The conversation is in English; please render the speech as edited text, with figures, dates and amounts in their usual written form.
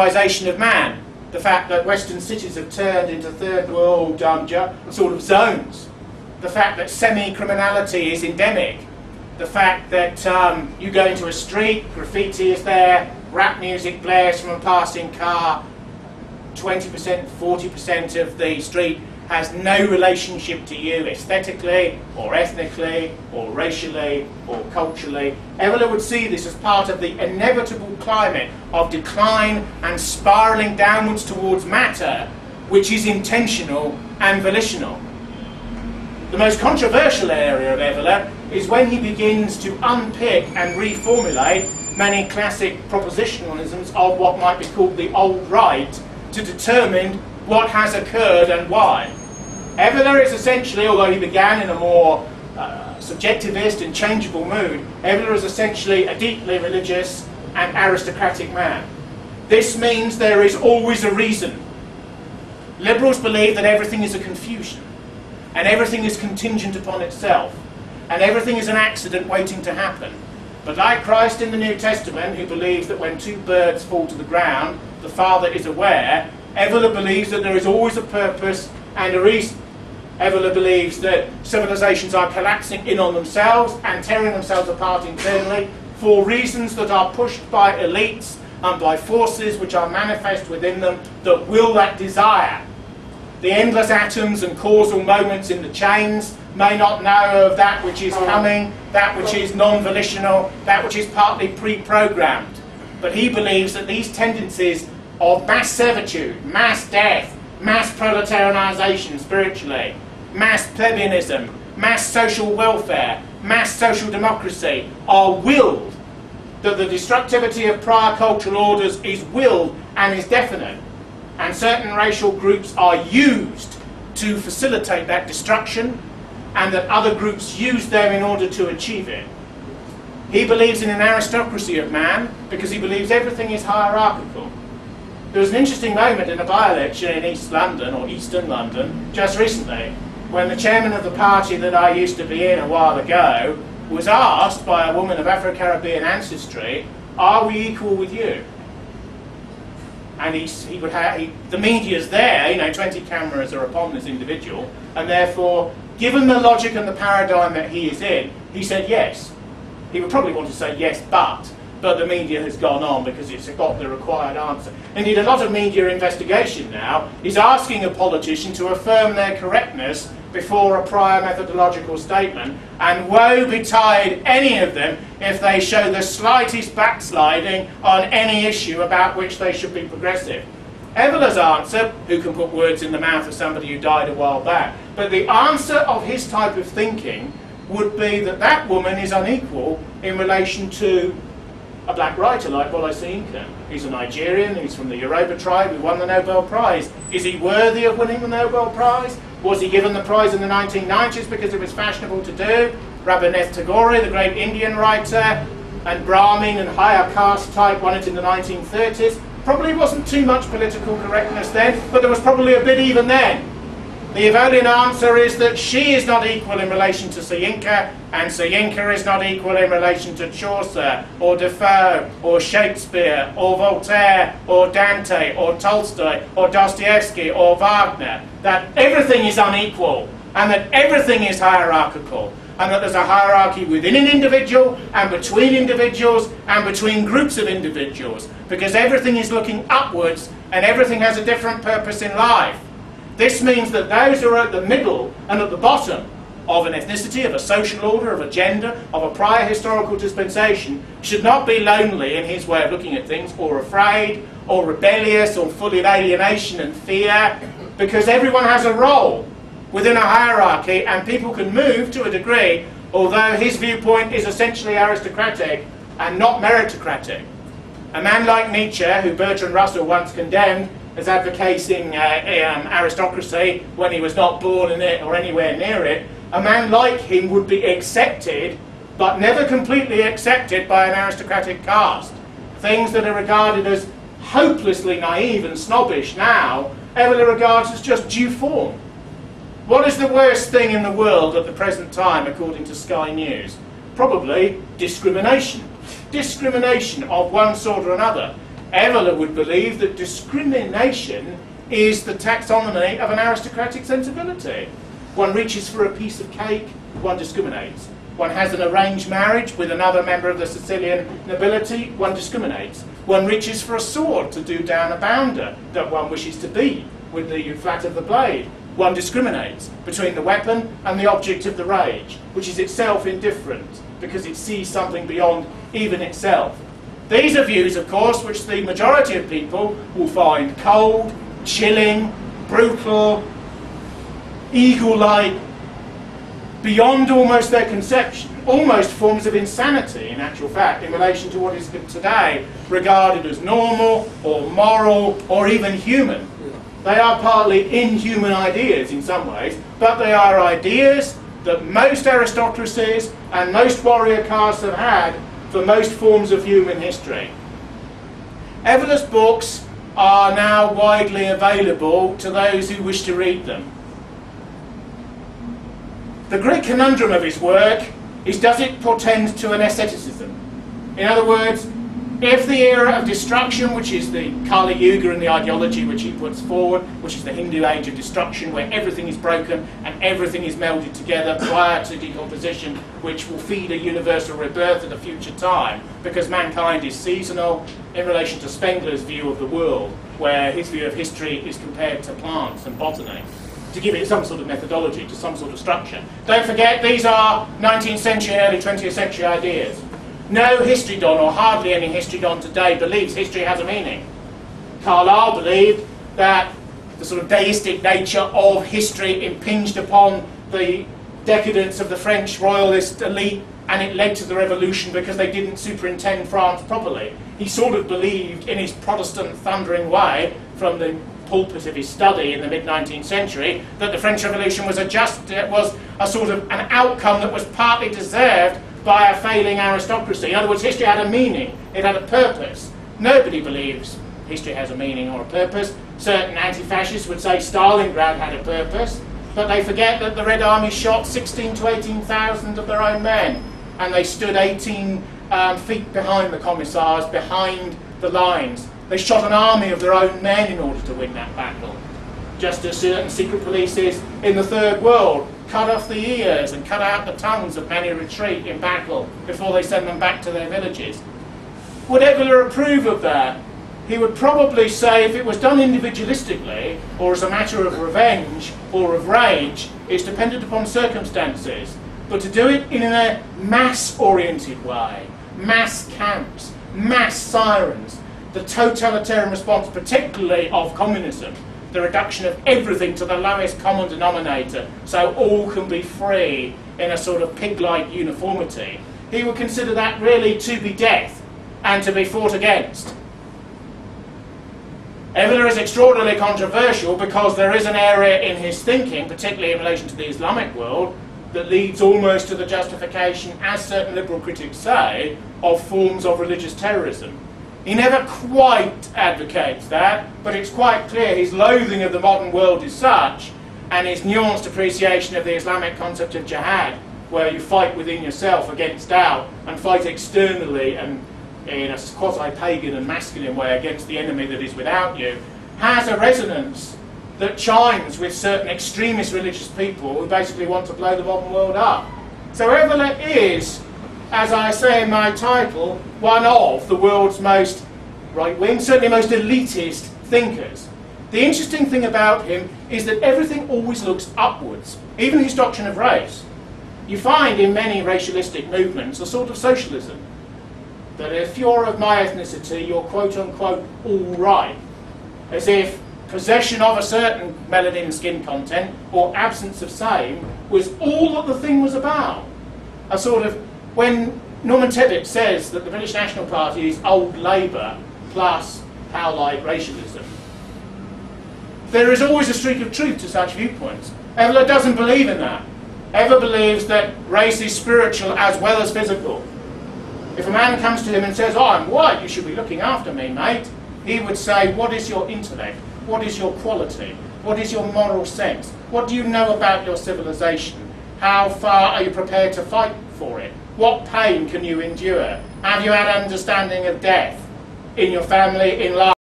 of man. The fact that Western cities have turned into third world sort of zones. The fact that semi-criminality is endemic. The fact that you go into a street, graffiti is there, rap music blares from a passing car, 20%, 40% of the street has no relationship to you aesthetically, or ethnically, or racially, or culturally. Evola would see this as part of the inevitable climate of decline and spiralling downwards towards matter, which is intentional and volitional. The most controversial area of Evola is when he begins to unpick and reformulate many classic propositionalisms of what might be called the old right to determine what has occurred and why. Evola is essentially, although he began in a more subjectivist and changeable mood, Evola is essentially a deeply religious and aristocratic man. This means there is always a reason. Liberals believe that everything is a confusion, and everything is contingent upon itself, and everything is an accident waiting to happen. But like Christ in the New Testament, who believes that when two birds fall to the ground, the Father is aware, Evola believes that there is always a purpose and a reason. Evola believes that civilizations are collapsing in on themselves and tearing themselves apart internally for reasons that are pushed by elites and by forces which are manifest within them that will that desire. The endless atoms and causal moments in the chains may not know of that which is coming, that which is non-volitional, that which is partly pre-programmed. But he believes that these tendencies of mass servitude, mass death, mass proletarianization spiritually, mass plebeianism, mass social welfare, mass social democracy are willed, that the destructivity of prior cultural orders is willed and is definite, and certain racial groups are used to facilitate that destruction, and that other groups use them in order to achieve it. He believes in an aristocracy of man because he believes everything is hierarchical. There was an interesting moment in a by-election in East London, or Eastern London, just recently, when the chairman of the party that I used to be in a while ago was asked by a woman of Afro-Caribbean ancestry, "Are we equal with you?" And the media's there, 20 cameras are upon this individual, and therefore, given the logic and the paradigm that he is in, he said yes. He would probably want to say yes, but the media has gone on because it's got the required answer. Indeed, a lot of media investigation now is asking a politician to affirm their correctness before a prior methodological statement, and woe betide any of them if they show the slightest backsliding on any issue about which they should be progressive. Evola's answer, who can put words in the mouth of somebody who died a while back, but the answer of his type of thinking would be that that woman is unequal in relation to a black writer like Bola Soyinka. He's a Nigerian, he's from the Yoruba tribe, who won the Nobel Prize. Is he worthy of winning the Nobel Prize? Was he given the prize in the 1990s because it was fashionable to do? Rabindranath Tagore, the great Indian writer, and Brahmin and higher caste type won it in the 1930s. Probably wasn't too much political correctness then, but there was probably a bit even then. The Evolian answer is that she is not equal in relation to Soyinka, and Soyinka is not equal in relation to Chaucer, or Defoe, or Shakespeare, or Voltaire, or Dante, or Tolstoy, or Dostoevsky, or Wagner. That everything is unequal, and that everything is hierarchical, and that there's a hierarchy within an individual, and between groups of individuals, because everything is looking upwards, and everything has a different purpose in life. This means that those who are at the middle and at the bottom of an ethnicity, of a social order, of a gender, of a prior historical dispensation should not be lonely in his way of looking at things, or afraid, or rebellious, or full of alienation and fear, because everyone has a role within a hierarchy, and people can move to a degree, although his viewpoint is essentially aristocratic and not meritocratic. A man like Nietzsche, who Bertrand Russell once condemned as advocating aristocracy when he was not born in it or anywhere near it, a man like him would be accepted, but never completely accepted by an aristocratic caste. Things that are regarded as hopelessly naive and snobbish now, Evola regards as just due form. What is the worst thing in the world at the present time, according to Sky News? Probably discrimination. Discrimination of one sort or another. Evola would believe that discrimination is the taxonomy of an aristocratic sensibility. One reaches for a piece of cake, one discriminates. One has an arranged marriage with another member of the Sicilian nobility, one discriminates. One reaches for a sword to do down a bounder that one wishes to beat with the flat of the blade. One discriminates between the weapon and the object of the rage, which is itself indifferent because it sees something beyond even itself. These are views, of course, which the majority of people will find cold, chilling, brutal, eagle-like, beyond almost their conception, almost forms of insanity, in actual fact, in relation to what is today regarded as normal or moral or even human. They are partly inhuman ideas in some ways, but they are ideas that most aristocracies and most warrior castes have had for most forms of human history. Evola's books are now widely available to those who wish to read them. The great conundrum of his work is, does it portend to an asceticism? In other words, if the era of destruction, which is the Kali Yuga and the ideology which he puts forward, which is the Hindu age of destruction, where everything is broken and everything is melded together prior to decomposition, which will feed a universal rebirth at a future time, because mankind is seasonal, in relation to Spengler's view of the world, where his view of history is compared to plants and botany, to give it some sort of methodology, to some sort of structure. Don't forget, these are 19th century, early 20th century ideas. No history don, or hardly any history don today, believes history has a meaning. Carlyle believed that the sort of deistic nature of history impinged upon the decadence of the French royalist elite, and it led to the revolution because they didn't superintend France properly. He sort of believed, in his Protestant thundering way, from the pulpit of his study in the mid-19th century, that the French Revolution was a sort of an outcome that was partly deserved by a failing aristocracy. In other words, history had a meaning, it had a purpose. Nobody believes history has a meaning or a purpose. Certain anti-fascists would say Stalingrad had a purpose, but they forget that the Red Army shot 16 to 18,000 of their own men, and they stood 18 feet behind the commissars, behind the lines. They shot an army of their own men in order to win that battle. Just as certain secret polices in the Third World cut off the ears and cut out the tongues of many retreat in battle before they send them back to their villages. Would Evola approve of that? He would probably say if it was done individualistically, or as a matter of revenge or of rage, it's dependent upon circumstances. But to do it in a mass-oriented way, mass camps, mass sirens, the totalitarian response, particularly of communism, the reduction of everything to the lowest common denominator, so all can be free in a sort of pig-like uniformity, he would consider that really to be death and to be fought against. Evola is extraordinarily controversial because there is an area in his thinking, particularly in relation to the Islamic world, that leads almost to the justification, as certain liberal critics say, of forms of religious terrorism. He never quite advocates that, but it's quite clear his loathing of the modern world is such, and his nuanced appreciation of the Islamic concept of jihad, where you fight within yourself against doubt and fight externally and in a quasi-pagan and masculine way against the enemy that is without you, has a resonance that chimes with certain extremist religious people who basically want to blow the modern world up. So Evola is, as I say in my title, one of the world's most right-wing, certainly most elitist thinkers. The interesting thing about him is that everything always looks upwards, even his doctrine of race. You find in many racialistic movements a sort of socialism, that if you're of my ethnicity, you're quote-unquote all right, as if possession of a certain melanin skin content or absence of same was all that the thing was about. A sort of, when Norman Tebbit says that the British National Party is old Labour plus Powlite racialism, there is always a streak of truth to such viewpoints. Evola doesn't believe in that. Evola believes that race is spiritual as well as physical. If a man comes to him and says, "Oh, I'm white, you should be looking after me, mate," he would say, "What is your intellect? What is your quality? What is your moral sense? What do you know about your civilization? How far are you prepared to fight for it? What pain can you endure? Have you had understanding of death? in your family, in life.